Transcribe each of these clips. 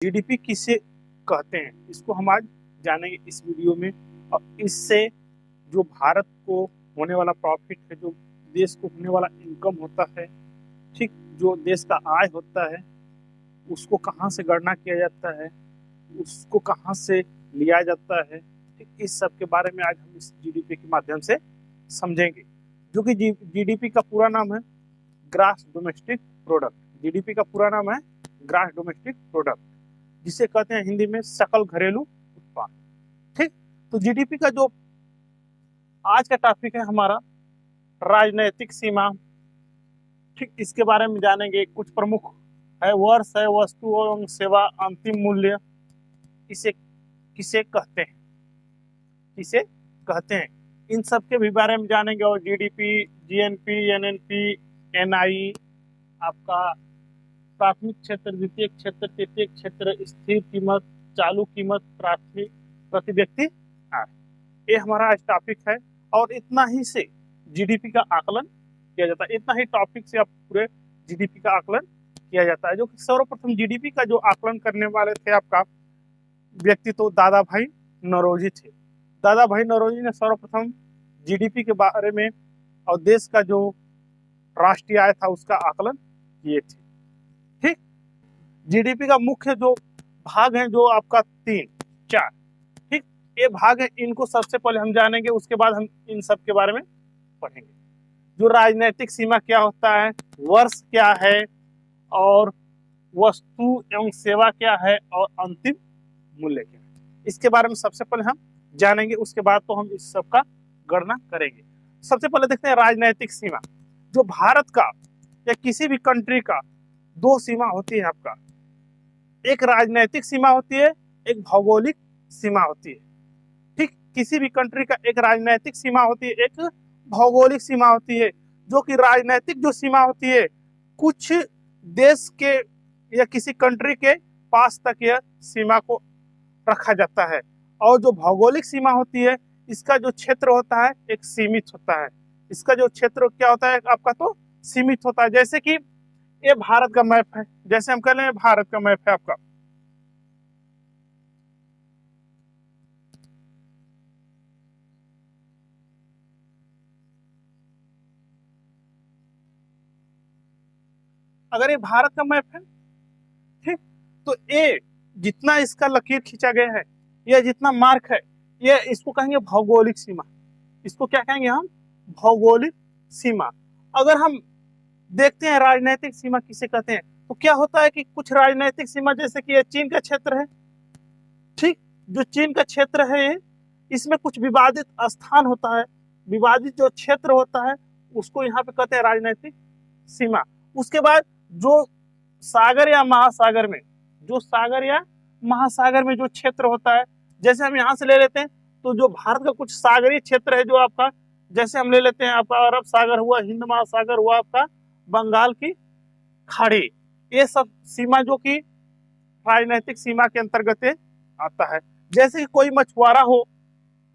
GDP किसे कहते हैं, इसको हम आज जानेंगे इस वीडियो में। और इससे जो भारत को होने वाला प्रॉफिट है, जो देश को होने वाला इनकम होता है, ठीक, जो देश का आय होता है, उसको कहाँ से गणना किया जाता है, उसको कहाँ से लिया जाता है, ठीक, इस सब के बारे में आज हम इस जीडीपी के माध्यम से समझेंगे। जो कि जीडीपी का पूरा नाम है ग्रास डोमेस्टिक प्रोडक्ट। जीडीपी का पूरा नाम है ग्रास डोमेस्टिक प्रोडक्ट, जिसे कहते हैं हिंदी में सकल घरेलू उत्पाद। ठीक, तो जीडीपी का जो आज का टॉपिक है हमारा राजनैतिक सीमा। ठीक, इसके बारे में जानेंगे। कुछ प्रमुख है, वर्ष है, वस्तु एवं सेवा अंतिम मूल्य, इसे किसे कहते हैं, किसे कहते हैं, इन सब के भी बारे में जानेंगे। और जीडीपी, जीएनपी, एनएनपी, एनआई, आपका प्राथमिक क्षेत्र, द्वितीय क्षेत्र, तृतीय क्षेत्र, स्थिर कीमत, चालू कीमत, प्राथमिक प्रति व्यक्ति आय, ये हमारा आज टॉपिक है। और इतना ही से जीडीपी का आकलन किया जाता है, इतना ही टॉपिक से आप पूरे जीडीपी का आकलन किया जाता है। जो कि सर्वप्रथम जीडीपी का जो आकलन करने वाले थे आपका व्यक्ति तो दादा भाई नौरोजी थे। दादा भाई नौरोजी ने सर्वप्रथम जीडीपी के बारे में और देश का जो राष्ट्रीय आय था उसका आकलन किए थे। ठीक, जीडीपी का मुख्य जो भाग है, जो आपका 3-4, ठीक, ये भाग है, इनको सबसे पहले हम जानेंगे, उसके बाद हम इन सब के बारे में पढ़ेंगे। जो राजनीतिक सीमा क्या होता है, वर्ष क्या है, और वस्तु एवं सेवा क्या है, और अंतिम मूल्य क्या है, इसके बारे में सबसे पहले हम जानेंगे। उसके बाद तो हम इस सब का गणना करेंगे। सबसे पहले देखते हैं राजनीतिक सीमा। जो भारत का या किसी भी कंट्री का दो सीमा होती है आपका, एक राजनीतिक सीमा होती है, एक भौगोलिक सीमा होती है। ठीक, किसी भी कंट्री का एक राजनीतिक सीमा होती है, एक भौगोलिक सीमा होती है। जो कि राजनीतिक जो सीमा होती है, कुछ देश के या किसी कंट्री के पास तक यह सीमा को रखा जाता है। और जो भौगोलिक सीमा होती है, इसका जो क्षेत्र होता है एक सीमित होता है। इसका जो क्षेत्र क्या होता है आपका, तो सीमित होता है। जैसे कि ये भारत का मैप है, जैसे हम कह रहे हैं भारत का मैप है आपका, अगर ये भारत का मैप है, ठीक, तो ये जितना इसका लकीर खींचा गया है, ये जितना मार्क है, ये इसको कहेंगे भौगोलिक सीमा। इसको क्या कहेंगे हम, भौगोलिक सीमा। अगर हम देखते हैं राजनीतिक सीमा किसे कहते हैं, तो क्या होता है कि कुछ राजनीतिक सीमा, जैसे कि ये चीन का क्षेत्र है, ठीक, जो चीन का क्षेत्र है, इसमें कुछ विवादित स्थान होता है, विवादित जो क्षेत्र होता है, उसको यहाँ पे कहते हैं राजनीतिक सीमा। उसके बाद जो सागर या महासागर में, जो सागर या महासागर में जो क्षेत्र होता है, जैसे हम यहाँ से ले लेते हैं, तो जो भारत का कुछ सागरीय क्षेत्र है, जो आपका, जैसे हम ले लेते हैं आपका अरब सागर हुआ, हिंद महासागर हुआ, आपका बंगाल की खाड़ी, ये सब सीमा जो कि राजनीतिक सीमा के अंतर्गत आता है। जैसे कि कोई मछुआरा हो,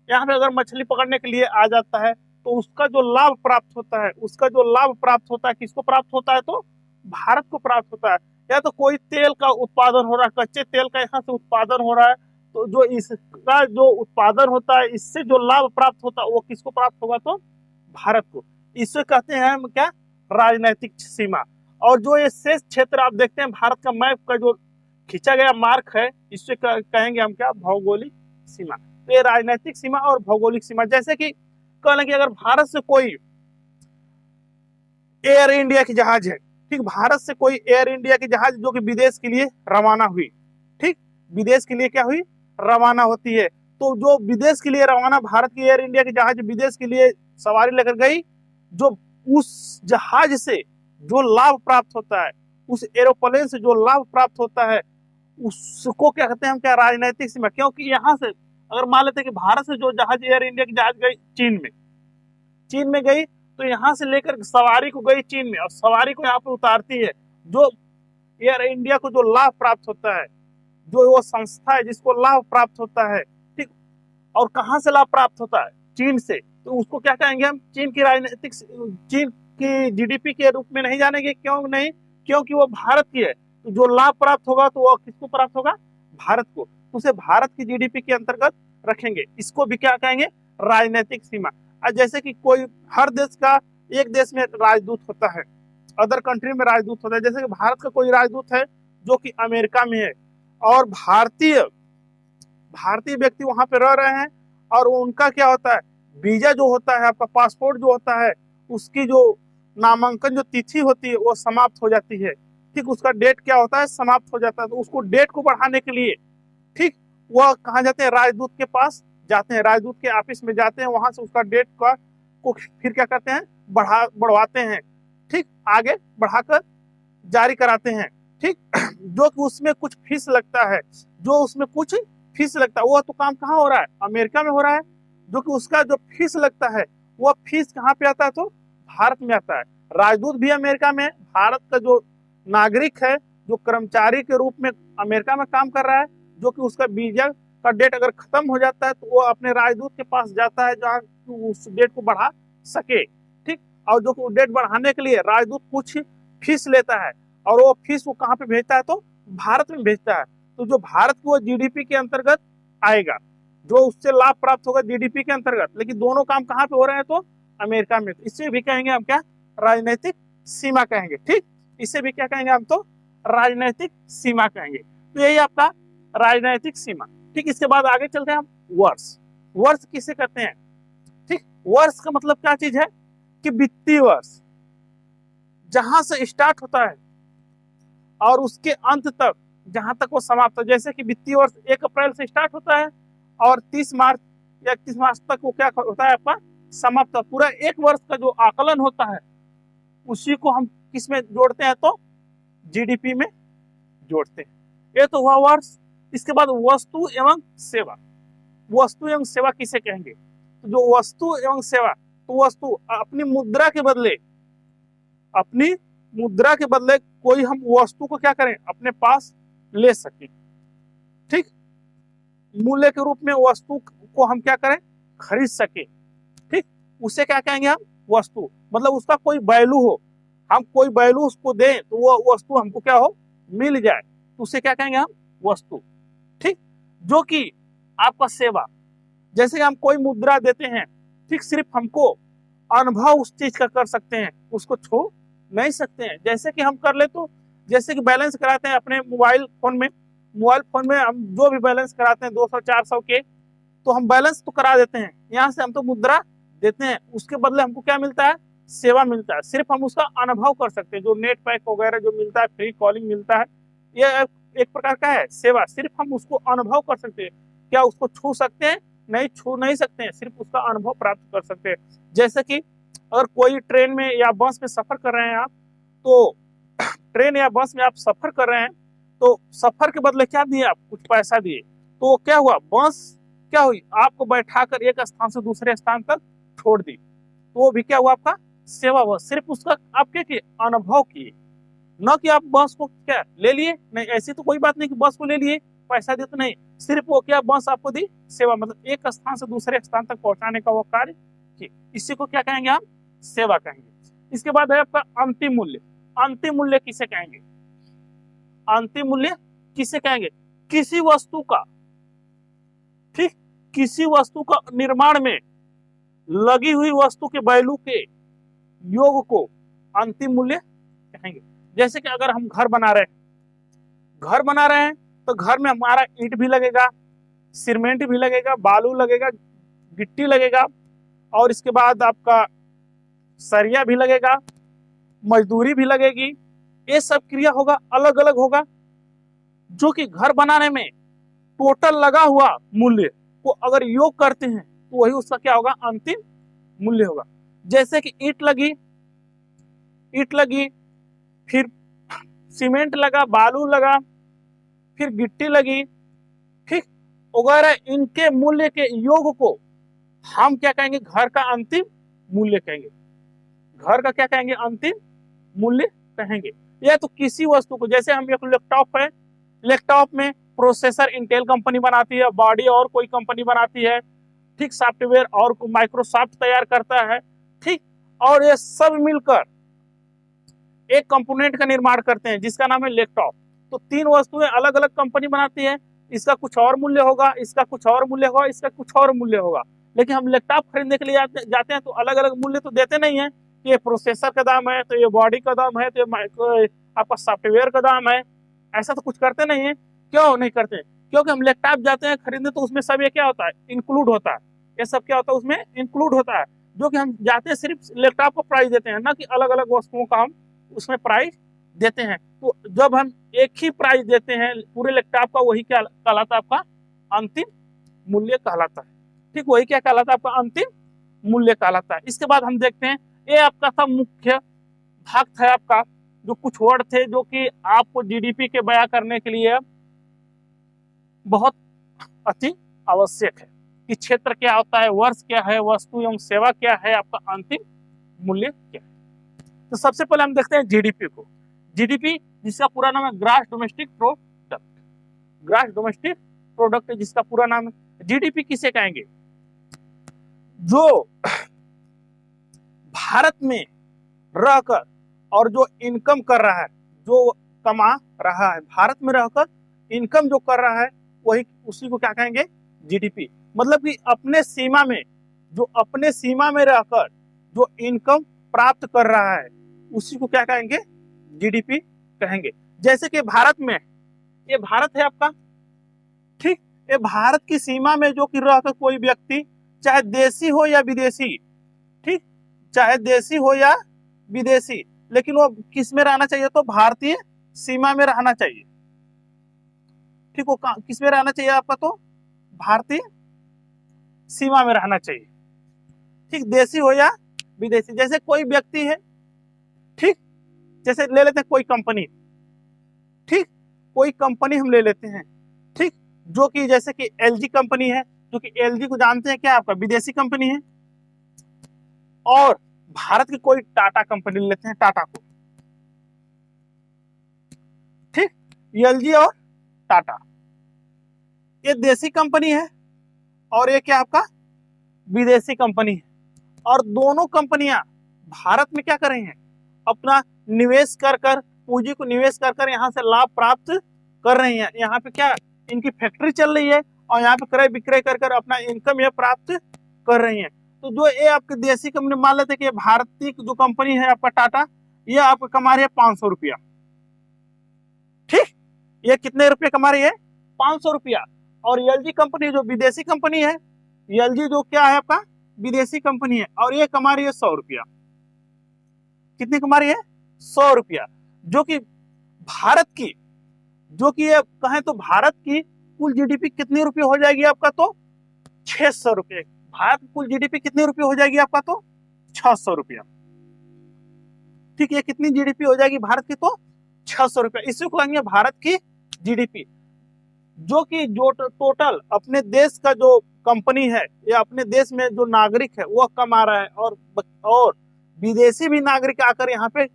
यहाँ पे अगर मछली पकड़ने के लिए आ जाता है, तो उसका जो लाभ प्राप्त होता है, उसका जो लाभ प्राप्त होता है, किसको प्राप्त होता है, तो भारत को प्राप्त होता है। या तो कोई तेल का उत्पादन हो रहा है, कच्चे तेल का यहाँ से उत्पादन हो रहा है, तो जो इसका जो उत्पादन होता है, इससे जो लाभ प्राप्त होता है, वो किसको प्राप्त होगा, तो भारत को। इसे कहते हैं हम क्या, राजनीतिक सीमा। और जो ये शेष क्षेत्र आप देखते हैं भारत का मैप का जो खींचा गया मार्क है, इससे कहेंगे हम क्या, भौगोलिक सीमा। तो ये राजनीतिक सीमा और भौगोलिक सीमा। जैसे कि कह लें कि अगर भारत से कोई एयर इंडिया की जहाज है, ठीक, भारत से कोई एयर इंडिया की जहाज जो कि विदेश के लिए रवाना हुई, ठीक, विदेश के लिए क्या हुई, रवाना होती है, तो जो विदेश के लिए रवाना भारत की एयर इंडिया की जहाज विदेश के लिए सवारी लेकर गई, जो उस जहाज से जो लाभ प्राप्त होता है, उस एरोप्लेन से जो लाभ प्राप्त होता है, उसको क्या कहते हैं हम, क्या, राजनीतिक सीमा। क्योंकि यहाँ से अगर मान लेते हैं कि भारत से जो जहाज, एयर इंडिया की जहाज गई चीन में गई, तो यहाँ से लेकर सवारी को गई चीन में, और सवारी को यहाँ पे उतारती है, जो एयर इंडिया को जो लाभ प्राप्त होता है, जो वो संस्था है जिसको लाभ प्राप्त होता है, ठीक, और कहाँ से लाभ प्राप्त होता है, चीन से, तो उसको क्या कहेंगे हम, चीन की राजनीतिक, चीन की जीडीपी के रूप में नहीं जानेंगे। क्यों नहीं, क्योंकि वो भारत की है। तो जो लाभ प्राप्त होगा तो वो किसको प्राप्त होगा? भारत को। तो उसे भारत की जीडीपी के अंतर्गत रखेंगे। इसको भी क्या कहेंगे? राजनीतिक सीमा। जैसे कि कोई हर देश का एक देश में राजदूत होता है, अदर कंट्री में राजदूत होता है। जैसे कि भारत का कोई राजदूत है जो कि अमेरिका में है और भारतीय व्यक्ति वहां पे रह रहे हैं, और उनका क्या होता है, वीजा जो होता है, आपका पासपोर्ट जो होता है, उसकी जो नामांकन जो तिथि होती है वो समाप्त हो जाती है। ठीक, उसका डेट क्या होता है, समाप्त हो जाता है। तो उसको डेट को बढ़ाने के लिए ठीक वह कहाँ जाते हैं? राजदूत के पास जाते हैं, राजदूत के ऑफिस में जाते हैं, वहां से उसका डेट का को फिर क्या करते हैं? बढ़वाते हैं। ठीक, आगे बढ़ाकर जारी कराते हैं। ठीक जो कि उसमें कुछ फीस लगता है, वो तो काम कहाँ हो रहा है? अमेरिका में हो रहा है। जो कि उसका जो फीस लगता है वो फीस कहाँ पे आता है? तो भारत में आता है। राजदूत भी अमेरिका में, भारत का जो नागरिक है, जो कर्मचारी के रूप में अमेरिका में काम कर रहा है, जो कि उसका वीजा का डेट अगर खत्म हो जाता है तो वो अपने राजदूत के पास जाता है जहाँ उस डेट को बढ़ा सके। ठीक, और जो कि डेट बढ़ाने के लिए राजदूत कुछ फीस लेता है, और वो फीस वो कहाँ पे भेजता है? तो भारत में भेजता है। तो जो भारत को जीडीपी के अंतर्गत आएगा, जो उससे लाभ प्राप्त होगा जीडीपी के अंतर्गत। लेकिन दोनों काम कहाँ पे हो रहे हैं? तो अमेरिका में। तो इससे भी कहेंगे हम क्या? राजनीतिक सीमा कहेंगे। ठीक, इसे भी क्या कहेंगे हम? तो राजनीतिक सीमा कहेंगे। तो यही आपका राजनीतिक सीमा। ठीक, इसके बाद आगे चलते हैं हम वर्ष। वर्ष किसे कहते हैं? ठीक, वर्ष का मतलब क्या चीज है? कि वित्तीय वर्ष जहां से स्टार्ट होता है और उसके अंत तक जहां तक वो समाप्त हो। जैसे कि वित्तीय वर्ष 1 अप्रैल से स्टार्ट होता है और 30 मार्च या 31 मार्च तक वो क्या होता है? आपका समाप्त। पूरा एक वर्ष का जो आकलन होता है उसी को हम किस में जोड़ते हैं? तो जीडीपी में जोड़ते हैं। ये तो हुआ वर्ष। इसके बाद वस्तु एवं सेवा। वस्तु एवं सेवा किसे कहेंगे? तो जो वस्तु एवं सेवा, तो वस्तु अपनी मुद्रा के बदले कोई हम वस्तु को क्या करें? अपने पास ले सके। ठीक, मूल्य के रूप में वस्तु को हम क्या करें? खरीद सके। ठीक, उसे क्या कहेंगे हम? वस्तु। मतलब उसका कोई वैल्यू हो, हम कोई वैल्यू उसको दें तो वो वस्तु हमको क्या हो? मिल जाए, तो उसे क्या कहेंगे हम? वस्तु। ठीक, जो कि आपका सेवा, जैसे कि हम कोई मुद्रा देते हैं, ठीक, सिर्फ हमको अनुभव उस चीज का कर सकते हैं, उसको छू नहीं सकते हैं। जैसे कि हम कर ले तो, जैसे कि बैलेंस कराते हैं अपने मोबाइल फोन में हम जो भी बैलेंस कराते हैं 200-400 के, तो हम बैलेंस तो करा देते हैं, यहाँ से हम तो मुद्रा देते हैं, उसके बदले हमको क्या मिलता है? सेवा मिलता है। सिर्फ हम उसका अनुभव कर सकते हैं। जो नेट पैक वगैरह जो मिलता है, फ्री कॉलिंग मिलता है, ये एक प्रकार का है सेवा। सिर्फ हम उसको अनुभव कर सकते हैं। क्या उसको छू सकते हैं? नहीं, छू नहीं सकते हैं, सिर्फ उसका अनुभव प्राप्त कर सकते हैं। जैसे कि अगर कोई ट्रेन में या बस में सफर कर रहे हैं आप, तो ट्रेन या बस में आप सफर कर रहे हैं, तो सफर के बदले क्या दिए? आप कुछ पैसा दिए, तो क्या हुआ? बस क्या हुई? आपको बैठाकर एक स्थान से दूसरे स्थान तक छोड़ दी, तो वो भी क्या हुआ? आपका सेवा हुआ। सिर्फ उसका आप क्या किए? अनुभव किए, न कि आप बस को क्या ले लिए। नहीं, ऐसी तो कोई बात नहीं कि बस को ले लिए, पैसा दिए तो नहीं। सिर्फ वो क्या? बस आपको दी सेवा, मतलब एक स्थान से दूसरे स्थान तक पहुंचाने का वो कार्य किए। इसी को क्या कहेंगे हम? सेवा कहेंगे। इसके बाद है आपका अंतिम मूल्य। अंतिम मूल्य किसे कहेंगे? अंतिम मूल्य किसे कहेंगे? किसी वस्तु का, ठीक, किसी वस्तु का निर्माण में लगी हुई वस्तु के वैल्यू के योग को अंतिम मूल्य कहेंगे। जैसे कि अगर हम घर बना रहे हैं तो घर में हमारा ईंट भी लगेगा, सीमेंट भी लगेगा, बालू लगेगा, गिट्टी लगेगा, और इसके बाद आपका सरिया भी लगेगा, मजदूरी भी लगेगी। ये सब क्रिया होगा, अलग अलग होगा। जो कि घर बनाने में टोटल लगा हुआ मूल्य को अगर योग करते हैं तो वही उसका क्या होगा? अंतिम मूल्य होगा। जैसे कि ईंट लगी, फिर सीमेंट लगा, बालू लगा, फिर गिट्टी लगी, ठीक, वगैरह, इनके मूल्य के योग को हम क्या कहेंगे? घर का अंतिम मूल्य कहेंगे। घर का क्या कहेंगे? अंतिम मूल्य कहेंगे। या तो किसी वस्तु को, जैसे हम एक लैपटॉप है, लैपटॉप में प्रोसेसर इंटेल कंपनी बनाती है, बॉडी और कोई कंपनी बनाती है, ठीक, सॉफ्टवेयर और माइक्रोसॉफ्ट तैयार करता है, ठीक, और ये सब मिलकर एक कंपोनेंट का निर्माण करते हैं जिसका नाम है लैपटॉप। तो तीन वस्तुएं अलग अलग कंपनी बनाती है, इसका कुछ और मूल्य होगा, इसका कुछ और मूल्य होगा, इसका कुछ और मूल्य होगा। लेकिन हम लैपटॉप खरीदने के लिए जाते हैं तो अलग अलग मूल्य तो देते नहीं है, ये प्रोसेसर का दाम है, तो ये बॉडी का दाम है, तो ये आपका सॉफ्टवेयर का दाम है, ऐसा तो कुछ करते नहीं है। क्यों नहीं करते? क्योंकि हम लैपटॉप जाते हैं खरीदने तो उसमें सब ये क्या होता है, इंक्लूड होता है, ये सब क्या होता है उसमें इंक्लूड होता है, जो कि हम जाते हैं सिर्फ लैपटॉप का प्राइस देते हैं, ना कि अलग अलग वस्तुओं का हम उसमें प्राइस देते हैं। तो जब हम एक ही प्राइस देते हैं पूरे लैपटॉप का, वही क्या कहलाता है, आपका अंतिम मूल्य कहलाता है। ठीक, वही क्या कहलाता है, आपका अंतिम मूल्य कहलाता है। इसके बाद हम देखते हैं, ये आपका सब मुख्य भाग था आपका, जो कुछ वर्ड थे जो कि आपको जीडीपी के बयां करने के लिए बहुत अति आवश्यक है कि क्षेत्र क्या होता है, वर्ष क्या है, वस्तु एवं सेवा क्या है, आपका अंतिम मूल्य क्या है। तो सबसे पहले हम देखते हैं जीडीपी को। जीडीपी जिसका पूरा नाम है gross domestic product, gross domestic product जिसका पूरा नाम है। जीडीपी किसे कहेंगे? जो भारत में रहकर और जो इनकम कर रहा है, जो कमा रहा है, भारत में रहकर इनकम जो कर रहा है, वही उसी को क्या कहेंगे? जीडीपी। मतलब कि अपने सीमा में, जो अपने सीमा में रहकर जो इनकम प्राप्त कर रहा है, उसी को क्या कहेंगे? जीडीपी कहेंगे। जैसे कि भारत में, ये भारत है आपका, ठीक, ये भारत की सीमा में जो कि रहकर कोई व्यक्ति, चाहे देशी हो या विदेशी, ठीक, चाहे देशी हो या विदेशी, लेकिन वो किस में रहना चाहिए? तो भारतीय सीमा में रहना चाहिए। ठीक, वो किस में रहना चाहिए आपका? तो भारतीय सीमा में रहना चाहिए। ठीक, देशी हो या विदेशी। जैसे कोई व्यक्ति है, ठीक, जैसे ले लेते हैं कोई कंपनी, ठीक, कोई कंपनी हम ले लेते हैं, ठीक, जो कि जैसे कि एलजी कंपनी है, जो कि एलजी को जानते हैं क्या, आपका विदेशी कंपनी है। और भारत की कोई टाटा कंपनी ले लेते हैं, टाटा को, ठीक, एलजी और टाटा, ये देशी कंपनी है और ये क्या आपका विदेशी कंपनी है। और दोनों कंपनियां भारत में क्या कर रही हैं? अपना निवेश कर कर, पूंजी को निवेश कर कर यहाँ से लाभ प्राप्त कर रही हैं। यहाँ पे क्या इनकी फैक्ट्री चल रही है और यहाँ पे क्रय विक्रय कर कर अपना इनकम ये प्राप्त कर रही हैं। तो जो ये आपकी देशी कंपनी, मान लेते कि भारतीय जो कंपनी है आपका टाटा, ये आपको कमा रही है 500 रुपया, ठीक, ये कितने रुपये कमा रही है? 500 रुपया। और एलजी कंपनी जो विदेशी कंपनी है, एलजी जो क्या है आपका विदेशी कंपनी है, और ये कमा रही है 100 रुपया। कितनी कमा रही है? 100 रुपया। जो कि भारत की, जो कि ये कहें तो भारत की कुल जीडीपी कितनी रुपये हो जाएगी आपका? तो 600 रुपये। भारत की कुल जीडीपी कितनी रुपये हो जाएगी आपका? तो 600 रुपया। ठीक, ये कितनी जीडीपी हो जाएगी भारत की? तो 600 रुपया। इसी को कहेंगे भारत की जीडीपी। जो कि जो टोटल अपने देश का जो कंपनी है या अपने देश में जो नागरिक है वह कमा रहा है, और विदेशी भी नागरिक आकर यहाँ पे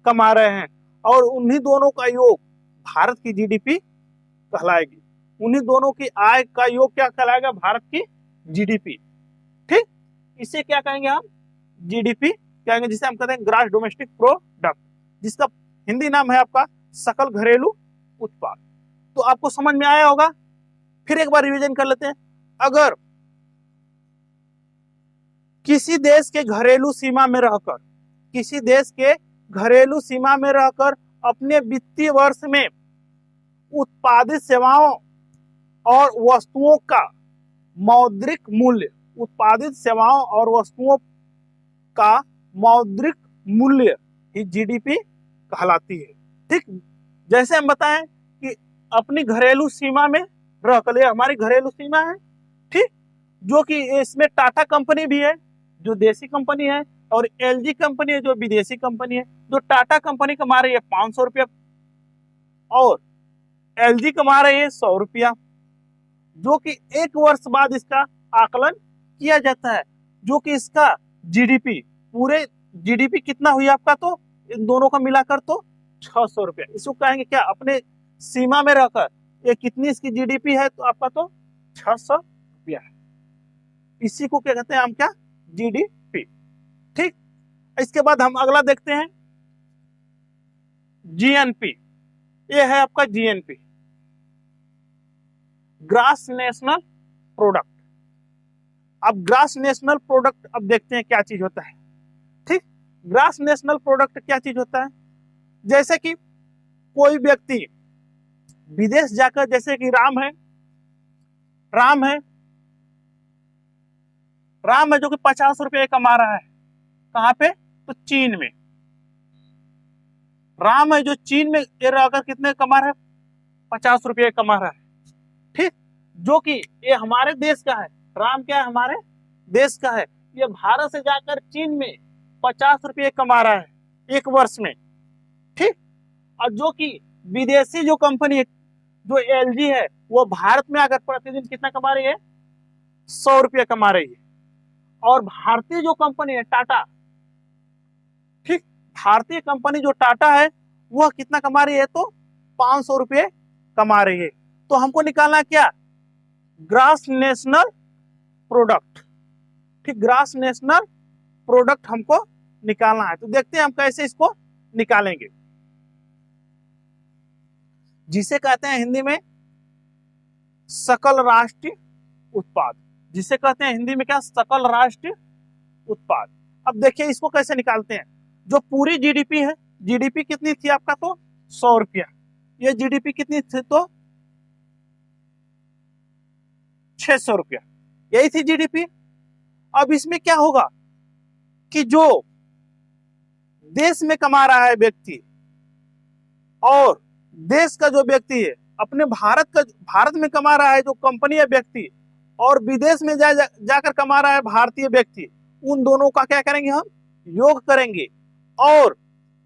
कमा रहे हैं, और उन्हीं दोनों का योग भारत की जीडीपी कहलाएगी। उन्हीं दोनों की आय का योग क्या कहलाएगा? भारत की जीडीपी। ठीक, इसे क्या कहेंगे हम? जीडीपी कहेंगे, जिसे हम कहते हैं ग्रॉस डोमेस्टिक प्रोडक्ट, जिसका हिंदी नाम है आपका सकल घरेलू उत्पाद। तो आपको समझ में आया होगा। फिर एक बार रिवीजन कर लेते हैं। अगर किसी देश के घरेलू सीमा में रहकर, किसी देश के घरेलू सीमा में रहकर अपने वित्तीय वर्ष में उत्पादित सेवाओं और वस्तुओं का मौद्रिक मूल्य, उत्पादित सेवाओं और वस्तुओं का मौद्रिक मूल्य ही जीडीपी कहलाती है। ठीक, जैसे हम बताएं कि अपनी घरेलू सीमा में रहकर, ये हमारी घरेलू सीमा है, ठीक, जो कि इसमें टाटा कंपनी भी है जो देसी कंपनी है, और एलजी कंपनी है जो विदेशी कंपनी है। जो टाटा कंपनी कमा रही है 500 रुपया और एलजी कमा रही है 100 रुपया, जो कि एक वर्ष बाद इसका आकलन किया जाता है, जो कि इसका जीडीपी, पूरे जीडीपी कितना हुई आपका? तो इन दोनों का मिलाकर तो 600 रुपया। इसको कहेंगे क्या? अपने सीमा में रहकर ये कितनी इसकी जीडीपी है? तो आपका तो 600 रुपया है। इसी को क्या कहते हैं हम? क्या? जीडीपी। ठीक, इसके बाद हम अगला देखते हैं जीएनपी, ये है आपका जीएनपी, ग्रास नेशनल प्रोडक्ट। अब ग्रास नेशनल प्रोडक्ट अब देखते हैं क्या चीज होता है। ठीक, ग्रास नेशनल प्रोडक्ट क्या चीज होता है? जैसे कि कोई व्यक्ति विदेश जाकर, जैसे कि राम है, राम है, राम है जो कि 50 रुपये कमा रहा है। कहाँ पे? तो चीन में। राम है जो चीन में अगर कितने कमा रहा है? 50 रुपये कमा रहा है। ठीक, जो कि ये हमारे देश का है। राम क्या है? हमारे देश का है। ये भारत से जाकर चीन में 50 रुपये कमा रहा है एक वर्ष में। ठीक, और जो कि विदेशी जो कंपनी जो एलजी है वो भारत में आकर प्रतिदिन कितना कमा रही है? 100 रुपये कमा रही है। और भारतीय जो कंपनी है टाटा, ठीक, भारतीय कंपनी जो टाटा है वह कितना कमा रही है? तो 500 रुपये कमा रही है। तो हमको निकालना क्या? Grass national product. ठीक, ग्रास नेशनल प्रोडक्ट हमको निकालना है। तो देखते हैं हम कैसे इसको निकालेंगे, जिसे कहते हैं हिंदी में सकल राष्ट्रीय उत्पाद। जिसे कहते हैं हिंदी में क्या? सकल राष्ट्रीय उत्पाद। अब देखिए इसको कैसे निकालते हैं। जो पूरी जीडीपी है, जीडीपी कितनी थी आपका? तो 100 रुपया। ये जीडीपी कितनी थी? तो 600 रुपया। यही थी जीडीपी। अब इसमें क्या होगा कि जो देश में कमा रहा है व्यक्ति, और देश का जो व्यक्ति है अपने भारत में कमा रहा है जो कंपनी है व्यक्ति, और विदेश में जाकर कमा रहा है भारतीय व्यक्ति, उन दोनों का क्या करेंगे? हम योग करेंगे। और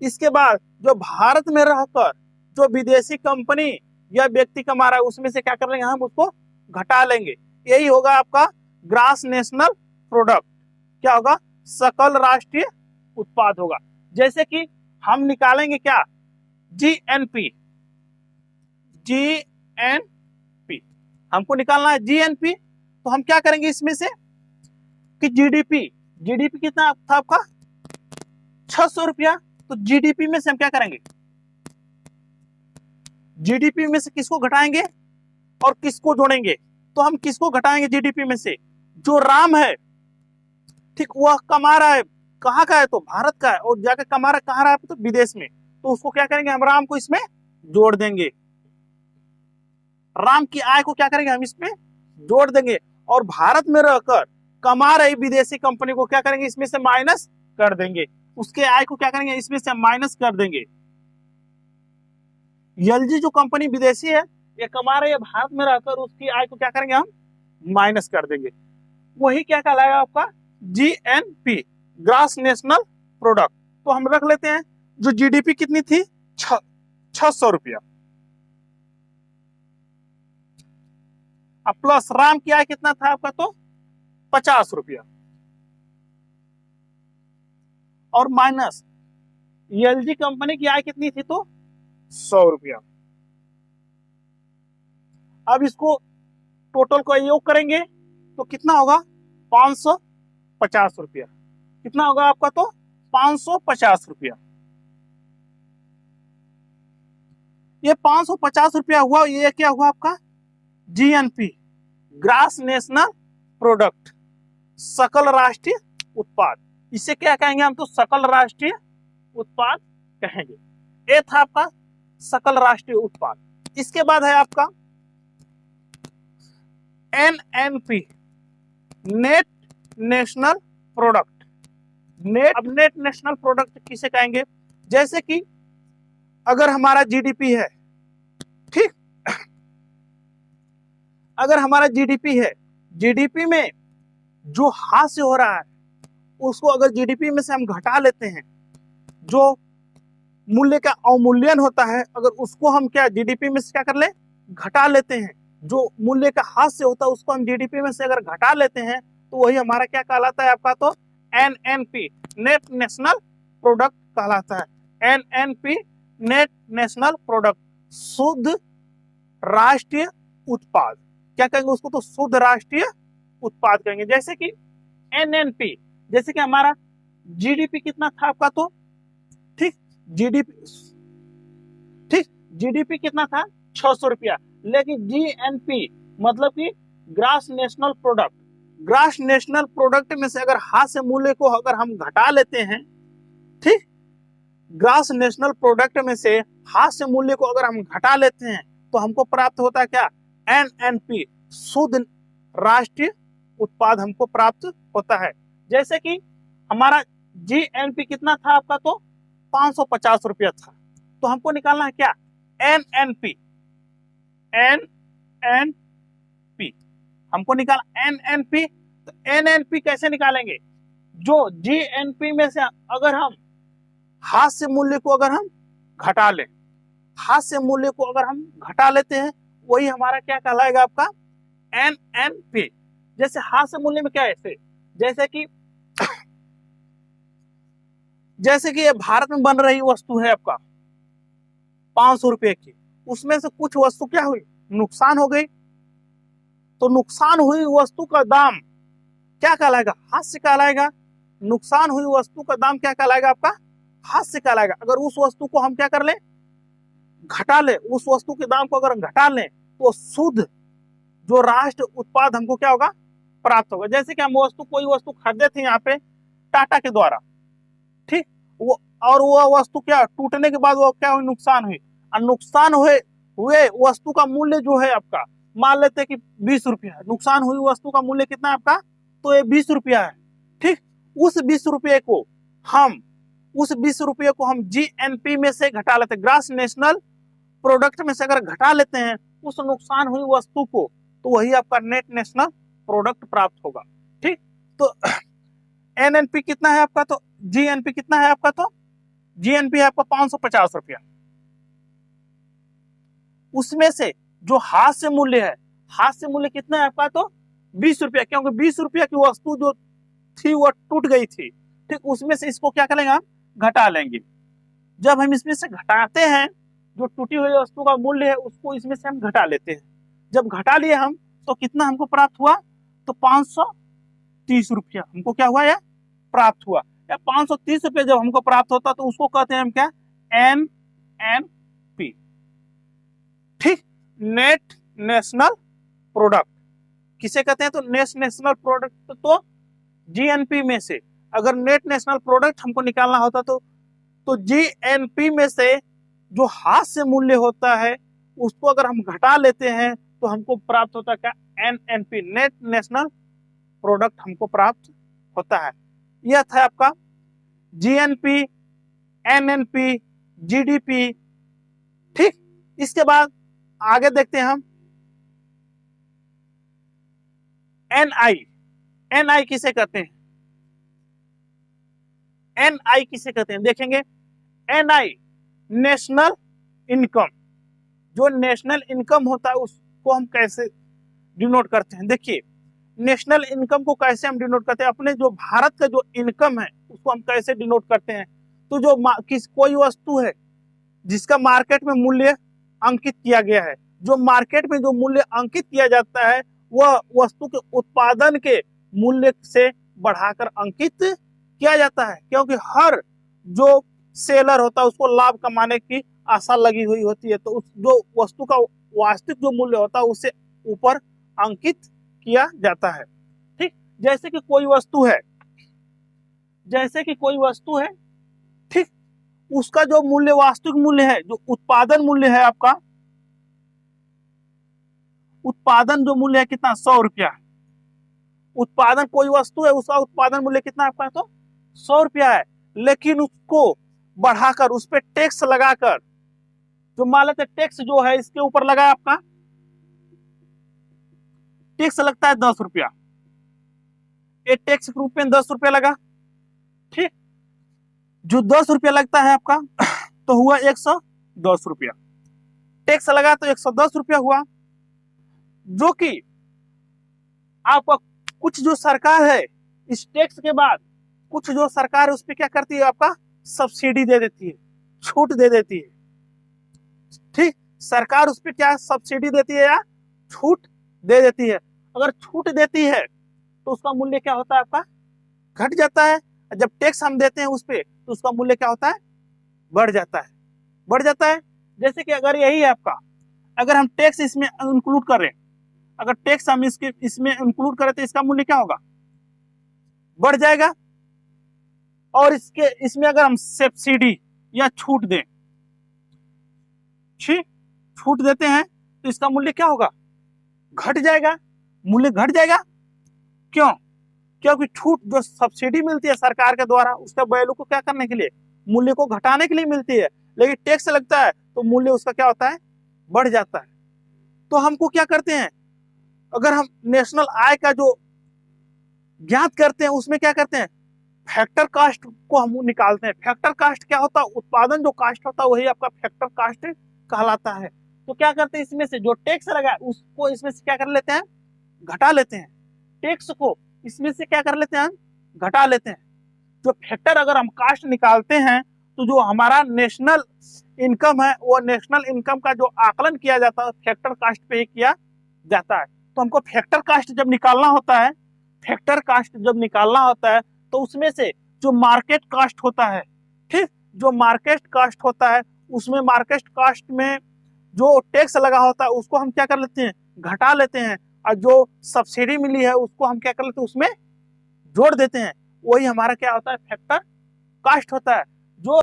इसके बाद जो भारत में रहकर जो विदेशी कंपनी या व्यक्ति कमा रहा है उसमें से क्या कर लेंगे? हम उसको घटा लेंगे। यही होगा आपका ग्रास नेशनल प्रोडक्ट। क्या होगा? सकल राष्ट्रीय उत्पाद होगा। जैसे कि हम निकालेंगे क्या? जीएनपी। जीएनपी हमको निकालना है, जीएनपी। तो हम क्या करेंगे इसमें से कि जीडीपी, जीडीपी कितना था आपका? 600 रुपया। तो जीडीपी में से हम क्या करेंगे? जीडीपी में से किसको घटाएंगे और किसको जोड़ेंगे? तो हम किसको घटाएंगे जीडीपी में से? जो राम है, ठीक, वह कमा रहा है, कहाँ का है? तो भारत का है, और जाकर कमा रहा कहाँ रहा है? तो विदेश में। तो उसको क्या करेंगे? हम राम को इसमें जोड़ देंगे। राम की आय को क्या करेंगे? हम इसमें जोड़ देंगे। और भारत में रहकर कमा रही विदेशी कंपनी को क्या करेंगे? इसमें से माइनस कर देंगे। उसके आय को क्या करेंगे? इसमें से माइनस कर देंगे। एलजी जो कंपनी विदेशी है ये कमा रही है भारत में रहकर, उसकी आय को क्या करेंगे? हम माइनस कर देंगे। वही क्या कहलाएगा आपका? GNP, grass national product. तो हम रख लेते हैं जो जीडीपी कितनी थी? 600 रुपया। अब प्लस राम की आय कितना था आपका? तो 50 रुपया। और माइनस एलजी कंपनी की आय कितनी थी? तो 100 रुपया। अब इसको टोटल को योग करेंगे तो कितना होगा? 550 रुपया। कितना होगा आपका? तो 550 रुपया। ये 550 रुपया हुआ। ये क्या हुआ आपका? जीएनपी, ग्रास नेशनल प्रोडक्ट, सकल राष्ट्रीय उत्पाद। इसे क्या कहेंगे हम? तो सकल राष्ट्रीय उत्पाद कहेंगे। ये था आपका सकल राष्ट्रीय उत्पाद। इसके बाद है आपका एनएनपी, नेट नेशनल प्रोडक्ट। अब नेट नेशनल प्रोडक्ट किसे कहेंगे? जैसे कि अगर हमारा जीडीपी है, ठीक, अगर हमारा जीडीपी है, जीडीपी में जो हास्य हो रहा है उसको अगर जीडीपी में से हम घटा लेते हैं, जो मूल्य का अवमूल्यन होता है अगर उसको हम क्या जीडीपी में से क्या कर ले? घटा लेते हैं। जो मूल्य का हास्य होता है उसको हम जीडीपी में से अगर घटा लेते हैं तो वही हमारा क्या कहलाता है आपका? तो एनएनपी, नेट नेशनल प्रोडक्ट कहलाता है। एनएनपी, नेट नेशनल प्रोडक्ट, शुद्ध राष्ट्रीय उत्पाद। क्या कहेंगे उसको? तो शुद्ध राष्ट्रीय उत्पाद कहेंगे। जैसे कि एनएनपी, जैसे कि हमारा जीडीपी कितना था आपका? तो ठीक, जीडीपी, ठीक, जीडीपी कितना था 600 रुपया, लेकिन जीएनपी मतलब कि grass national product, grass national product में से अगर हास्य मूल्य को अगर हम घटा लेते हैं, ठीक, ग्रास नेशनल प्रोडक्ट में से हास्य मूल्य को अगर हम घटा लेते हैं तो हमको प्राप्त होता है क्या, एनएनपी, शुद्ध राष्ट्रीय उत्पाद हमको प्राप्त होता है। जैसे कि हमारा जीएनपी कितना था आपका, तो 550 रुपया था, तो हमको निकालना है क्या, एनएनपी, एनएनपी हमको निकालना एनएनपी। तो एनएनपी कैसे निकालेंगे, जो जीएनपी में से अगर हम हास्य मूल्य को अगर हम घटा लें, हास्य मूल्य को अगर हम घटा लेते हैं, वही हमारा क्या कहलाएगा आपका, एनएनपी। जैसे हास्य मूल्य में क्या है, जैसे कि ये भारत में बन रही वस्तु है आपका 500 रुपए की, उसमें से कुछ वस्तु क्या हुई, नुकसान हो गई, तो नुकसान हुई वस्तु का दाम क्या कहलाएगा, हास्य कहलाएगा। नुकसान हुई वस्तु का दाम क्या कहलाएगा आपका, हास्य कहलाएगा। अगर उस वस्तु को हम क्या कर ले, घटा ले, उस वस्तु के दाम को अगर घटा लें तो शुद्ध जो राष्ट्र उत्पाद हमको क्या होगा, प्राप्त होगा। जैसे कि हम कोई वस्तु खरीदे थे यहाँ पे टाटा के द्वारा, ठीक, वो और वो वस्तु क्या टूटने के बाद वो क्या हुई, नुकसान हुई, और नुकसान हुए वस्तु का मूल्य जो है आपका, मान लेते हैं कि 20 रुपया है, नुकसान हुई वस्तु का मूल्य कितना है आपका, तो ये 20 रुपया है, ठीक। उस 20 रुपये को हम जीएनपी में से घटा लेते हैं, ग्रास नेशनल प्रोडक्ट में से अगर घटा लेते हैं उस नुकसान हुई वस्तु को, तो वही आपका नेट नेशनल प्रोडक्ट प्राप्त होगा, ठीक। तो एनएनपी कितना है आपका, तो जीएनपी कितना है आपका, तो जीएनपी है आपका 550 रुपया। उसमें से जो हास्य मूल्य है, हास्य मूल्य कितना है आपका, तो 20 रुपया, क्योंकि 20 रुपया की वस्तु जो थी वो टूट गई थी, ठीक। उसमें से इसको क्या करेंगे, हम घटा लेंगे। जब हम इसमें से घटाते हैं, जो टूटी हुई वस्तु का मूल्य है उसको इसमें से हम घटा लेते हैं। जब घटा लिए हम, तो कितना हमको प्राप्त हुआ, तो 530 रुपया हमको क्या हुआ, या प्राप्त हुआ। या 530 रुपया जब हमको प्राप्त होता तो उसको कहते हैं हम क्या, एनएनपी, ठीक। नेट नेशनल प्रोडक्ट किसे कहते हैं, तो नेट नेशनल प्रोडक्ट, तो जीएनपी में से अगर नेट नेशनल प्रोडक्ट हमको निकालना होता तो जीएनपी में से जो हास्य मूल्य होता है उसको अगर हम घटा लेते हैं तो हमको प्राप्त होता है क्या, एनएनपी, नेट नेशनल प्रोडक्ट हमको प्राप्त होता है। यह था आपका जीएनपी, एनएनपी, जीडीपी, ठीक। इसके बाद आगे देखते हैं हम एनआई। एनआई किसे कहते हैं, एनआई किसे कहते हैं, देखेंगे। एनआई नेशनल इनकम, जो नेशनल इनकम होता है उसको हम कैसे डिनोट करते हैं, देखिए नेशनल इनकम को कैसे हम डिनोट करते हैं, अपने जो भारत का जो इनकम है उसको हम कैसे डिनोट करते हैं। तो जो कोई वस्तु है जिसका मार्केट में मूल्य अंकित किया गया है, जो मार्केट में जो मूल्य अंकित किया जाता है वह वस्तु के उत्पादन के मूल्य से बढ़ाकर अंकित किया जाता है, क्योंकि हर जो सेलर होता है उसको लाभ कमाने की आशा लगी हुई होती है, तो उस जो वस्तु का वास्तविक जो मूल्य होता है उससे ऊपर अंकित किया जाता है, ठीक। जैसे कि कोई वस्तु है, ठीक, उसका जो मूल्य वास्तविक मूल्य है, जो उत्पादन मूल्य है आपका, उत्पादन जो मूल्य है कितना, 100 रुपया। उत्पादन कोई वस्तु है उसका उत्पादन मूल्य कितना आपका, तो 100 रुपया है, लेकिन उसको बढ़ाकर उस पर टैक्स लगाकर, जो मान लेते टैक्स जो है इसके ऊपर लगा आपका, टैक्स लगता है 10 रुपया, एक टैक्स के रूप में 10 रुपया लगा, ठीक। जो 10 रुपया लगता है आपका तो हुआ 110 रुपया, टैक्स लगा तो 110 रुपया हुआ। जो कि आपका कुछ जो सरकार है इस टैक्स के बाद कुछ जो सरकार है उस पर क्या करती है, आपका सब्सिडी दे देती है, छूट दे देती है, ठीक। सरकार उस पर क्या सब्सिडी देती है या छूट दे देती है। अगर छूट देती है तो उसका मूल्य क्या होता है आपका, घट जाता है। जब टैक्स हम देते हैं उस पर तो उसका मूल्य क्या होता है, बढ़ जाता है। जैसे कि अगर यही है आपका, अगर हम टैक्स इसमें इंक्लूड कर रहे हैं, अगर टैक्स हम इसमें इंक्लूड करें तो इसका मूल्य क्या होगा, बढ़ जाएगा। और इसमें अगर हम सब्सिडी या छूट दें, छूट देते हैं तो इसका मूल्य क्या होगा, घट जाएगा, मूल्य घट जाएगा। क्यों? क्योंकि छूट जो सब्सिडी मिलती है सरकार के द्वारा उसका वैल्यू को क्या करने के लिए, मूल्य को घटाने के लिए मिलती है, लेकिन टैक्स लगता है तो मूल्य उसका क्या होता है, बढ़ जाता है। तो हमको क्या करते हैं, अगर हम नेशनल आय का जो ज्ञात करते हैं उसमें क्या करते हैं, फैक्टर कास्ट को हम निकालते हैं। फैक्टर कास्ट क्या होता है, उत्पादन जो कास्ट होता है वही आपका फैक्टर कास्ट कहलाता है। तो क्या करते हैं, इसमें से जो टैक्स लगा है उसको इसमें से क्या कर लेते हैं, घटा लेते हैं। टैक्स को इसमें से क्या कर लेते हैं, घटा लेते हैं। जो फैक्टर अगर हम कास्ट निकालते हैं तो जो हमारा नेशनल इनकम है वो नेशनल इनकम का जो आकलन किया जाता है फैक्टर कास्ट पे ही किया जाता है। तो हमको फैक्टर कास्ट जब निकालना होता है, फैक्टर कास्ट जब निकालना होता है तो उसमें से जो मार्केट कास्ट होता है, ठीक, जो मार्केट कास्ट होता है उसमें मार्केट कास्ट में जो टैक्स लगा होता है उसको हम क्या कर लेते हैं, घटा लेते हैं। और जो सब्सिडी मिली है उसको हम क्या कर लेते हैं, उसमें जोड़ देते हैं। वही हमारा क्या होता है, फैक्टर कास्ट होता है। जो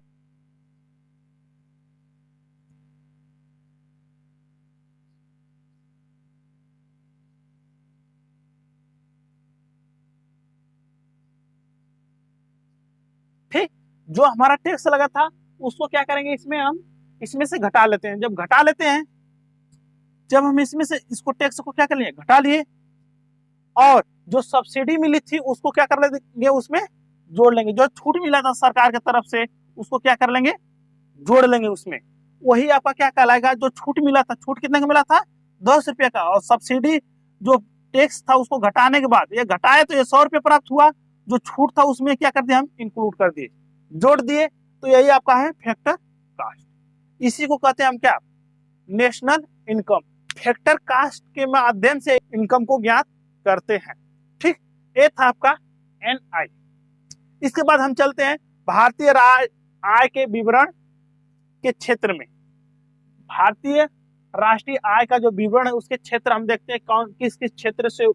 ठीक, जो हमारा टैक्स लगा था उसको क्या करेंगे, इसमें हम इसमें से घटा लेते हैं। जब घटा लेते हैं, जब हम इसमें से इसको टैक्स को क्या कर लिए, घटा लिए, और जो सब्सिडी मिली थी उसको क्या कर लेंगे, उसमें जोड़ लेंगे। जो छूट मिला था सरकार की तरफ से उसको क्या कर लेंगे, जोड़ लेंगे उसमें। वही आपका क्या कहलाएगा, जो छूट मिला था, छूट कितने का मिला था, 10 रुपये का, और सब्सिडी जो टैक्स था उसको घटाने के बाद ये घटाए तो ये 100 रुपये प्राप्त हुआ। जो छूट था उसमें क्या कर दिया, हम इंक्लूड कर दिए, जोड़ दिए। तो यही आपका है फैक्टर कास्ट। इसी को कहते हैं हम क्या, नेशनल इनकम। फैक्टर कास्ट के माध्यम से इनकम को ज्ञात करते हैं। ठीक, ये था आपका एनआई। इसके बाद हम चलते हैं भारतीय आय के विवरण के क्षेत्र में। भारतीय राष्ट्रीय आय का जो विवरण है उसके क्षेत्र हम देखते हैं कौन किस किस क्षेत्र से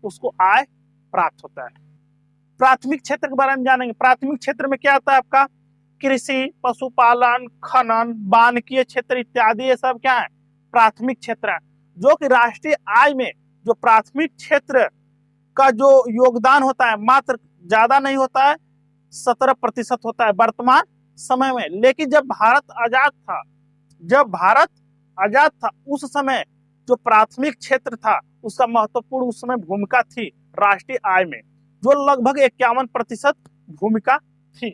उसको आय प्राप्त होता है। प्राथमिक क्षेत्र के बारे में जानेंगे। प्राथमिक क्षेत्र में क्या आता है आपका, कृषि, पशुपालन, खनन, वानिकी क्षेत्र इत्यादि, ये सब क्या है, प्राथमिक क्षेत्र है। जो कि राष्ट्रीय आय में जो प्राथमिक क्षेत्र का जो योगदान होता है मात्र ज्यादा नहीं होता है, 17% होता है वर्तमान समय में। लेकिन जब भारत आजाद था उस समय जो प्राथमिक क्षेत्र था उसका महत्वपूर्ण उस समय भूमिका थी राष्ट्रीय आय में, जो लगभग 51% भूमिका थी।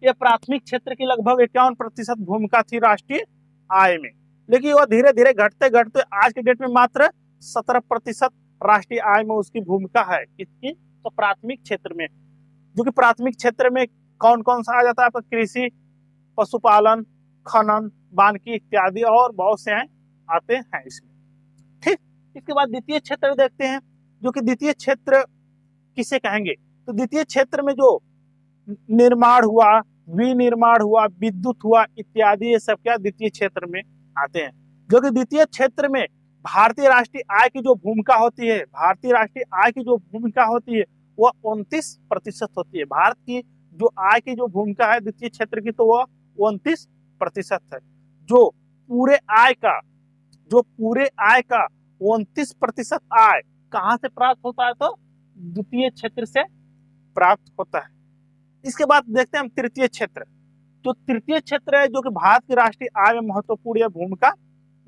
ये प्राथमिक क्षेत्र की लगभग 51% भूमिका थी राष्ट्रीय आय में। लेकिन वह धीरे धीरे घटते घटते आज के डेट में मात्र 17% राष्ट्रीय आय में उसकी भूमिका है। किसकी, तो प्राथमिक क्षेत्र में। जो कि प्राथमिक क्षेत्र में कौन कौन सा आ जाता है आपका, कृषि, पशुपालन, खनन, वानिकी इत्यादि और बहुत से आते हैं इसमें। ठीक, इसके बाद द्वितीय क्षेत्र देखते हैं। जो कि द्वितीय क्षेत्र किसे कहेंगे, तो द्वितीय क्षेत्र में जो निर्माण हुआ, विनिर्माण हुआ, विद्युत हुआ इत्यादि, ये सब क्या द्वितीय क्षेत्र में आते हैं। जो कि द्वितीय क्षेत्र में भारतीय राष्ट्रीय आय की जो भूमिका होती है, भारतीय राष्ट्रीय आय की जो भूमिका होती है वह 29% होती है। भारत की जो आय की जो भूमिका है द्वितीय क्षेत्र की, तो वह 29% है। जो पूरे आय का 29% आय कहाँ से प्राप्त होता है, तो द्वितीय क्षेत्र से प्राप्त होता है। इसके बाद देखते हैं हम तृतीय क्षेत्र। तो तृतीय क्षेत्र है जो कि भारत की राष्ट्रीय आय में महत्वपूर्ण भूमिका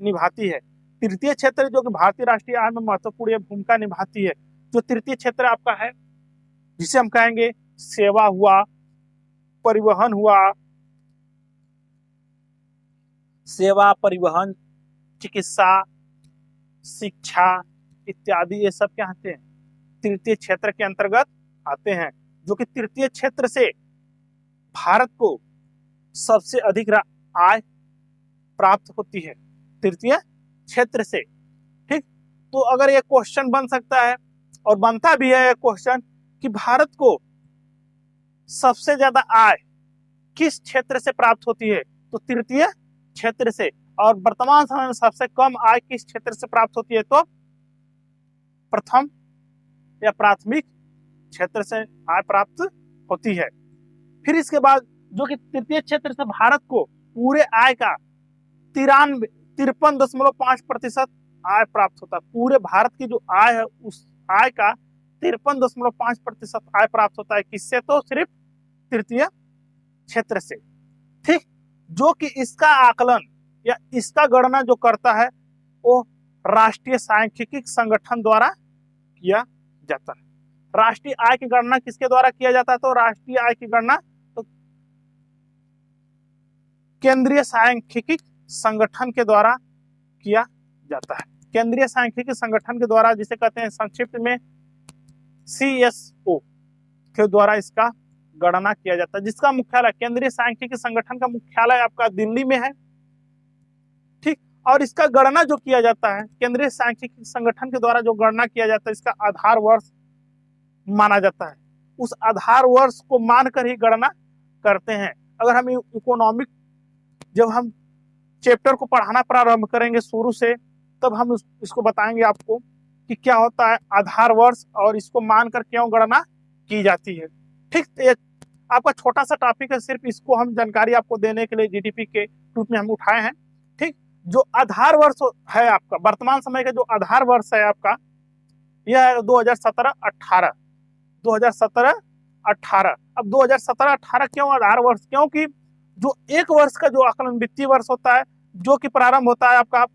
निभाती है। तृतीय क्षेत्र जो कि भारतीय राष्ट्रीय आय में महत्वपूर्ण भूमिका निभाती है। जो तृतीय क्षेत्र आपका है जिसे हम कहेंगे सेवा हुआ, परिवहन हुआ, सेवा, परिवहन, चिकित्सा, शिक्षा इत्यादि, ये सब क्या आते हैं, तृतीय क्षेत्र के अंतर्गत आते हैं। जो कि तृतीय क्षेत्र से भारत को सबसे अधिक आय प्राप्त होती है, तृतीय क्षेत्र से। ठीक, तो अगर ये क्वेश्चन बन सकता है और बनता भी है क्वेश्चन कि भारत को सबसे ज्यादा आय किस क्षेत्र से प्राप्त होती है, तो तृतीय क्षेत्र से। और वर्तमान समय में सबसे कम आय किस क्षेत्र से प्राप्त होती है? तो प्रथम या प्राथमिक क्षेत्र से आय प्राप्त होती है। फिर इसके बाद जो कि तृतीय क्षेत्र से भारत को पूरे आय का 53.5% आय प्राप्त होता है। पूरे भारत की जो आय है उस आय का 53.5% आय प्राप्त होता है। किससे? तो सिर्फ तृतीय क्षेत्र से। ठीक, जो कि इसका आकलन या इसका गणना जो करता है वो राष्ट्रीय सांख्यिकी संगठन द्वारा किया जाता है। राष्ट्रीय आय की गणना किसके द्वारा किया जाता है? तो राष्ट्रीय आय की गणना तो केंद्रीय सांख्यिकी संगठन के द्वारा किया जाता है। केंद्रीय सांख्यिकी संगठन के द्वारा, जिसे कहते हैं संक्षिप्त में CSO के द्वारा इसका गणना किया जाता है, जिसका मुख्यालय केंद्रीय सांख्यिकी संगठन का मुख्यालय आपका दिल्ली में है। ठीक, और इसका गणना जो किया जाता है केंद्रीय सांख्यिकी संगठन के द्वारा जो गणना किया जाता है, इसका आधार वर्ष माना जाता है। उस आधार वर्ष को मानकर ही गणना करते हैं। अगर हम इकोनॉमिक जब हम चैप्टर को पढ़ाना प्रारंभ करेंगे शुरू से, तब हम इसको बताएंगे आपको कि क्या होता है आधार वर्ष और इसको मानकर क्यों गणना की जाती है। ठीक, एक आपका छोटा सा टॉपिक है, सिर्फ इसको हम जानकारी आपको देने के लिए जीडीपी के रूप में हम उठाए हैं। ठीक, जो आधार वर्ष है आपका, वर्तमान समय का जो आधार वर्ष है आपका, यह है 2017-18। 2017-18। अब 2017-18 क्यों आधार वर्ष? क्योंकि जो एक वर्ष का जो आकलन वित्तीय वर्ष होता है, जो कि प्रारंभ होता है आपका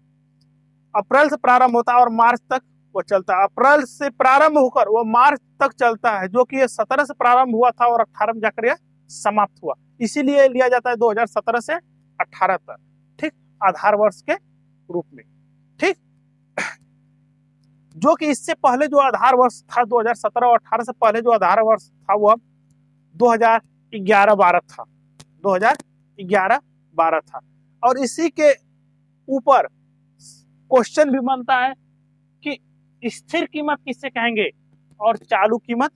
अप्रैल से प्रारंभ होता है और मार्च तक वो चलता है। अप्रैल से प्रारंभ होकर वो मार्च तक चलता है, जो कि ये 17 से प्रारंभ हुआ था और 18 में जाकर ये समाप्त हुआ। इसीलिए लिया जाता है 2017 से 18 तक। ठीक, आधार वर्ष के रूप में। ठीक, जो कि इससे पहले जो आधार वर्ष था 2017 और 18 से पहले जो आधार वर्ष था वह 2011-12 था। 2011-12 था। और इसी के ऊपर क्वेश्चन भी बनता है कि स्थिर कीमत किसे कहेंगे और चालू कीमत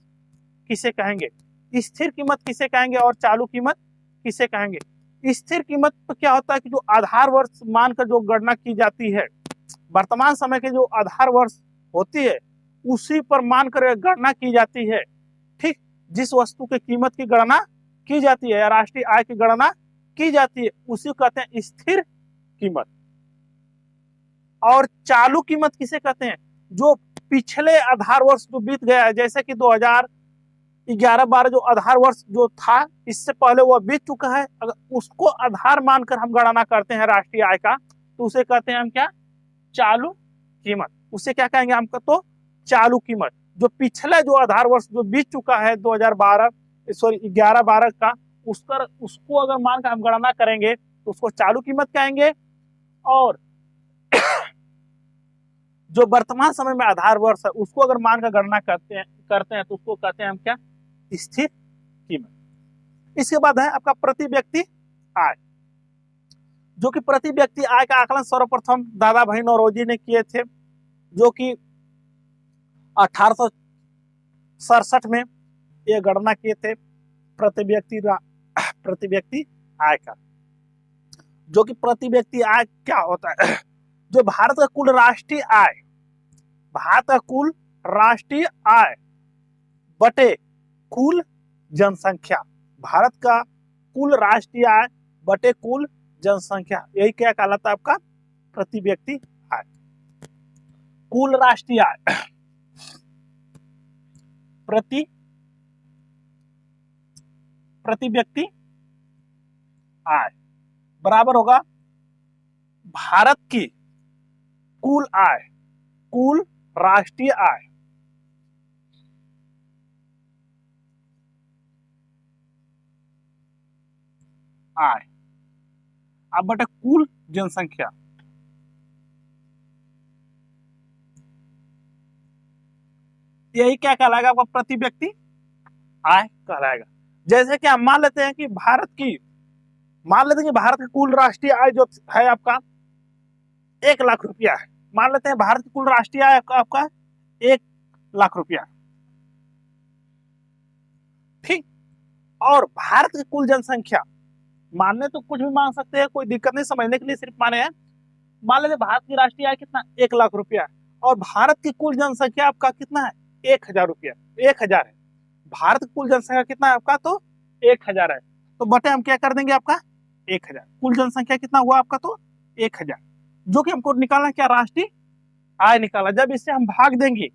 किसे कहेंगे? स्थिर कीमत किसे कहेंगे और चालू कीमत किसे कहेंगे? स्थिर कीमत तो क्या होता है कि जो आधार वर्ष मानकर जो गणना की जाती है, वर्तमान समय के जो आधार वर्ष होती है उसी पर मानकर गणना की जाती है। ठीक, जिस वस्तु की कीमत की गणना की जाती है या राष्ट्रीय आय की गणना की जाती है उसी को कहते हैं स्थिर कीमत। और चालू कीमत किसे कहते हैं? जो पिछले आधार वर्ष जो बीत गया है, जैसे कि 2011-12 जो आधार वर्ष जो था, इससे पहले वो बीत चुका है, अगर उसको आधार मानकर हम गणना करते हैं राष्ट्रीय आय का, तो उसे कहते हैं हम क्या? चालू कीमत। उसे क्या कहेंगे हमको? तो चालू कीमत। जो पिछला जो आधार वर्ष जो बीत चुका है 11-12 का, उसको अगर मानकर हम गणना करेंगे तो उसको चालू कीमत कहेंगे। और जो वर्तमान समय में आधार वर्ष है उसको अगर मानकर गणना करते हैं तो उसको कहते हैं हम क्या? स्थिर कीमत। इसके बाद है आपका प्रति व्यक्ति आय, जो कि प्रति व्यक्ति आय का आकलन सर्वप्रथम दादा भाई नौरोजी ने किए थे, जो कि 1867 में ये गणना किए थे प्रति व्यक्ति आय का। जो कि प्रति व्यक्ति आय क्या होता है? जो भारत का कुल राष्ट्रीय आय, भारत का कुल राष्ट्रीय आय बटे कुल जनसंख्या, भारत का कुल राष्ट्रीय आय बटे कुल जनसंख्या, यही क्या कहलाता है आपका? प्रति व्यक्ति आय। कुल राष्ट्रीय आय प्रति व्यक्ति आय बराबर होगा भारत की कुल आय, कुल राष्ट्रीय आय अब बटे कुल जनसंख्या। यही क्या कहलाएगा आपका? प्रति व्यक्ति आय कहलाएगा। जैसे कि हम मान लेते हैं कि भारत की कुल राष्ट्रीय आय जो है आपका 1 लाख रुपया है। मान लेते हैं भारत की कुल राष्ट्रीय आय आपका 1 लाख रुपया। ठीक, और भारत की कुल जनसंख्या, मानने तो कुछ भी मान सकते हैं, कोई दिक्कत नहीं, समझने के लिए सिर्फ माने हैं मान लीजिए भारत की राष्ट्रीय आय कितना, 1 लाख रुपया, और भारत की कुल जनसंख्या आपका कितना है, 1,000 रुपया, 1,000 है। भारत की कुल जनसंख्या कितना है आपका, तो 1,000 है। तो बटे हम क्या कर देंगे आपका 1,000, कुल जनसंख्या कितना हुआ आपका, तो 1,000, जो कि हमको निकालना क्या, राष्ट्रीय आय निकाला। जब इससे हम भाग देंगे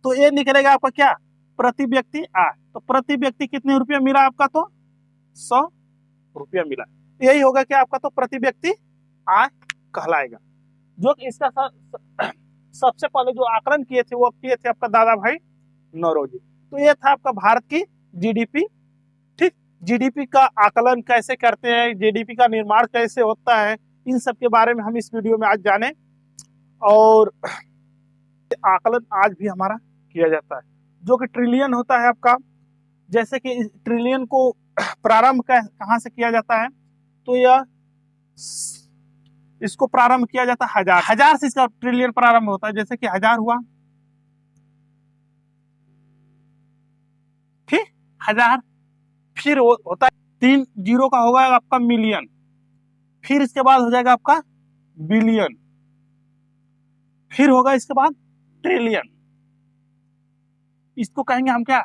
तो ये निकलेगा आपका क्या, प्रति व्यक्ति आय। तो प्रति व्यक्ति कितने रुपया मिला आपका, तो 100 रुपया मिला। यही होगा क्या आपका, तो प्रति व्यक्ति आय कहलाएगा। जो कि इसका सबसे पहले जो आकलन किए थे वो किए थे आपका दादा भाई नौरोजी। तो ये था आपका भारत की जीडीपी। ठीक, जीडीपी का आकलन कैसे करते हैं, जीडीपी का निर्माण कैसे होता है, इन सब के बारे में हम इस वीडियो में आज जाने। और आकलन आज भी हमारा किया जाता है, जो कि ट्रिलियन होता है आपका। जैसे कि ट्रिलियन को प्रारंभ कहाँ से किया जाता है, तो यह इसको प्रारंभ किया जाता है हजार से इसका ट्रिलियन प्रारंभ होता है। जैसे कि 1000 हुआ, ठीक, 1000, फिर होता है 3 जीरो का होगा आपका मिलियन, फिर इसके बाद हो जाएगा आपका बिलियन, फिर होगा इसके बाद ट्रिलियन। इसको कहेंगे हम क्या,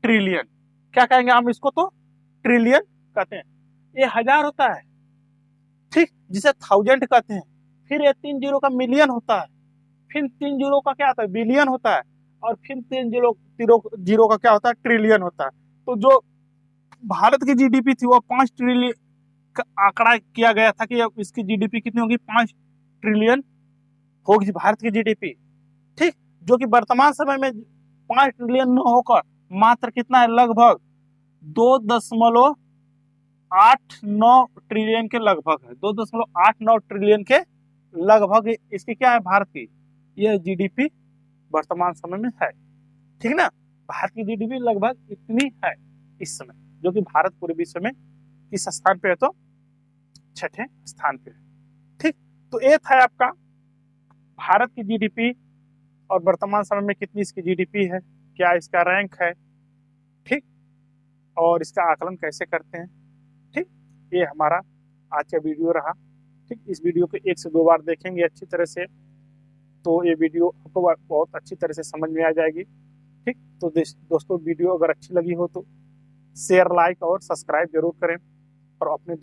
ट्रिलियन। क्या कहेंगे हम इसको, तो ट्रिलियन कहते हैं। ये 1000 होता है, ठीक, जिसे 1000 कहते हैं। फिर ये 3 जीरो का मिलियन होता है, फिर 3 जीरो का क्या होता है, बिलियन होता है, और फिर 3 जीरो का क्या होता है, ट्रिलियन होता है। तो जो भारत की जीडीपी थी वो 5 ट्रिलियन का आंकड़ा किया गया था कि इसकी जीडीपी कितनी होगी, 5 ट्रिलियन होगी भारत की जीडीपी। ठीक, जो कि वर्तमान समय में 5 ट्रिलियन न होकर मात्र कितना है, लगभग 2.89 ट्रिलियन के लगभग है, 2.89 ट्रिलियन के लगभग इसकी क्या है, भारत की यह जीडीपी वर्तमान समय में है। ठीक ना, भारत की जीडीपी लगभग इतनी है इस समय, जो कि भारत पूरे विश्व में किस स्थान पे है, तो 6ठे स्थान पे है। ठीक, तो ये था आपका भारत की जीडीपी और वर्तमान समय में कितनी इसकी जीडीपी है, क्या इसका रैंक है, ठीक, और इसका आकलन कैसे करते हैं। ठीक, ये हमारा आज का वीडियो रहा। ठीक, इस वीडियो को 1 से 2 बार देखेंगे अच्छी तरह से, तो ये वीडियो आपको बहुत अच्छी तरह से समझ में आ जाएगी। ठीक, तो दोस्तों वीडियो अगर अच्छी लगी हो तो शेयर, लाइक और सब्सक्राइब जरूर करें, और अपने